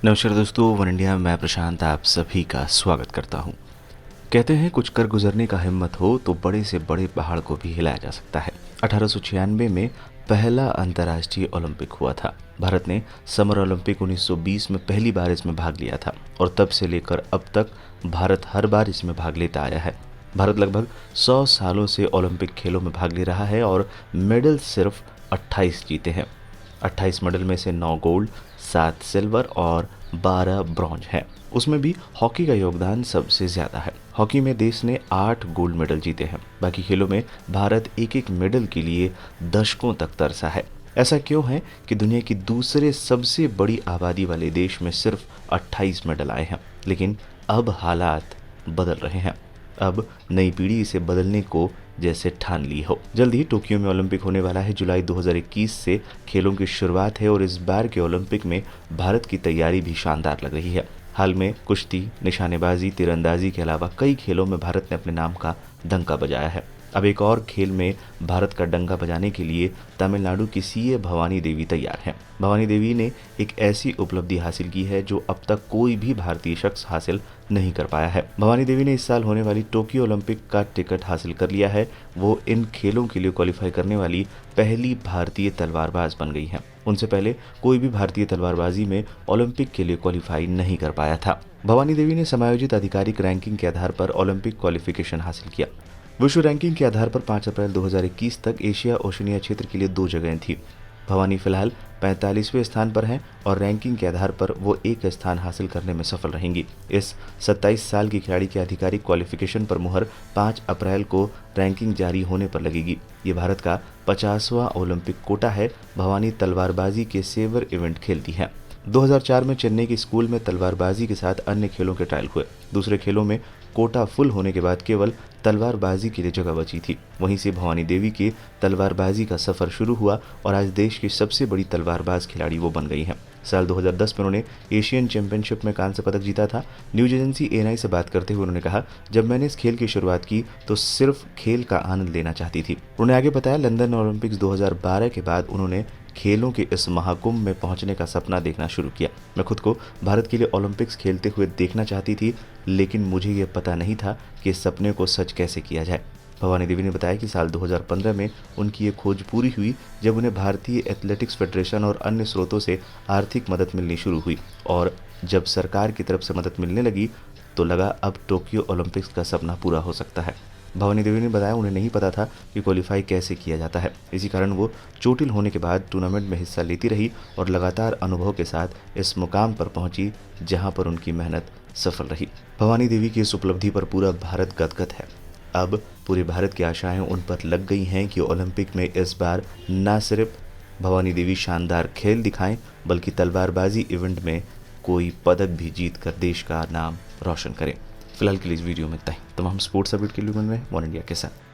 नमस्कार दोस्तों, one India में मैं प्रशांत आप सभी का स्वागत करता हूं। कहते हैं कुछ कर गुजरने का हिम्मत हो तो बड़े से बड़े पहाड़ को भी हिलाया जा सकता है। 1896 में पहला अंतर्राष्ट्रीय ओलंपिक हुआ था। भारत ने समर ओलंपिक 1920 में पहली बार इसमें भाग लिया था और तब से लेकर अब तक भारत हर बार इसमें भाग लेता आया है। भारत लगभग 100 सालों से ओलंपिक खेलों में भाग ले रहा है और मेडल सिर्फ 28 जीते हैं। 28 मेडल में से 9 गोल्ड, 7 सिल्वर और 12 ब्रॉन्ज हैं। उसमें भी हॉकी का योगदान सबसे ज़्यादा है। हॉकी में देश ने 8 गोल्ड मेडल जीते हैं। बाकी खेलों में भारत एक एक मेडल के लिए दशकों तक तरसा है। ऐसा क्यों है कि दुनिया की दूसरे सबसे बड़ी आबादी वाले देश में सिर्फ 28 मेडल आए हैं, लेकिन अब हालात बदल रहे हैं। अब नई पीढ़ी इसे बदलने को जैसे ठान ली हो। जल्द ही टोक्यो में ओलंपिक होने वाला है। जुलाई 2021 से खेलों की शुरुआत है और इस बार के ओलंपिक में भारत की तैयारी भी शानदार लग रही है। हाल में कुश्ती, निशानेबाजी, तीरंदाजी के अलावा कई खेलों में भारत ने अपने नाम का डंका बजाया है। अब एक और खेल में भारत का डंका बजाने के लिए तमिलनाडु की सीए भवानी देवी तैयार हैं। भवानी देवी ने एक ऐसी उपलब्धि हासिल की है जो अब तक कोई भी भारतीय शख्स हासिल नहीं कर पाया है। भवानी देवी ने इस साल होने वाली टोक्यो ओलंपिक का टिकट हासिल कर लिया है। वो इन खेलों के लिए क्वालिफाई करने वाली पहली भारतीय तलवारबाज बन गई हैं। उनसे पहले कोई भी भारतीय तलवारबाजी में ओलंपिक के लिए क्वालिफाई नहीं कर पाया था। भवानी देवी ने समायोजित आधिकारिक रैंकिंग के आधार पर ओलंपिक क्वालिफिकेशन हासिल किया। विश्व रैंकिंग के आधार पर 5 अप्रैल 2021 तक एशिया ओशनिया क्षेत्र के लिए 2 जगहें थी। भवानी फिलहाल 45वें स्थान पर हैं और रैंकिंग के आधार पर वो एक स्थान हासिल करने में सफल रहेंगी। इस 27 साल की खिलाड़ी की आधिकारिक क्वालिफिकेशन पर मुहर 5 अप्रैल को रैंकिंग जारी होने पर लगेगी। ये भारत का 50वां ओलंपिक कोटा है। भवानी तलवारबाजी के सेवर इवेंट खेलती हैं। 2004 में चेन्नई के स्कूल में तलवारबाजी के साथ अन्य खेलों के ट्रायल हुए। दूसरे खेलों में कोटा फुल होने के बाद केवल तलवारबाजी के लिए जगह बची थी। वहीं से भवानी देवी के तलवारबाजी का सफर शुरू हुआ और आज देश की सबसे बड़ी तलवारबाज खिलाड़ी वो बन गई हैं। साल 2010 में उन्होंने एशियन चैंपियनशिप में कांस्य पदक जीता था। न्यूज एजेंसी एएनआई से बात करते हुए उन्होंने कहा, जब मैंने इस खेल की शुरुआत की तो सिर्फ खेल का आनंद लेना चाहती थी। उन्होंने आगे बताया, लंदन ओलंपिक्स 2012 के बाद उन्होंने खेलों के इस महाकुंभ में पहुंचने का सपना देखना शुरू किया। मैं खुद को भारत के लिए ओलंपिक्स खेलते हुए देखना चाहती थी, लेकिन मुझे ये पता नहीं था कि इस सपने को सच कैसे किया जाए। भवानी देवी ने बताया कि साल 2015 में उनकी ये खोज पूरी हुई जब उन्हें भारतीय एथलेटिक्स फेडरेशन और अन्य स्रोतों से आर्थिक मदद मिलनी शुरू हुई और जब सरकार की तरफ से मदद मिलने लगी तो लगा अब टोक्यो ओलंपिक्स का सपना पूरा हो सकता है। भवानी देवी ने बताया, उन्हें नहीं पता था कि क्वालिफाई कैसे किया जाता है। इसी कारण वो चोटिल होने के बाद टूर्नामेंट में हिस्सा लेती रही और लगातार अनुभव के साथ इस मुकाम पर पहुंची जहां पर उनकी मेहनत सफल रही। भवानी देवी की इस उपलब्धि पर पूरा भारत गदगद है। अब पूरे भारत की आशाएं उन पर लग गई हैं कि ओलंपिक में इस बार न सिर्फ भवानी देवी शानदार खेल दिखाएं बल्कि तलवारबाजी इवेंट में कोई पदक भी जीत कर देश का नाम रोशन करें। फिलहाल के लिए इस वीडियो में इतना ही। तमाम स्पोर्ट्स अपडेट के लिए बन रहे वन इंडिया के साथ।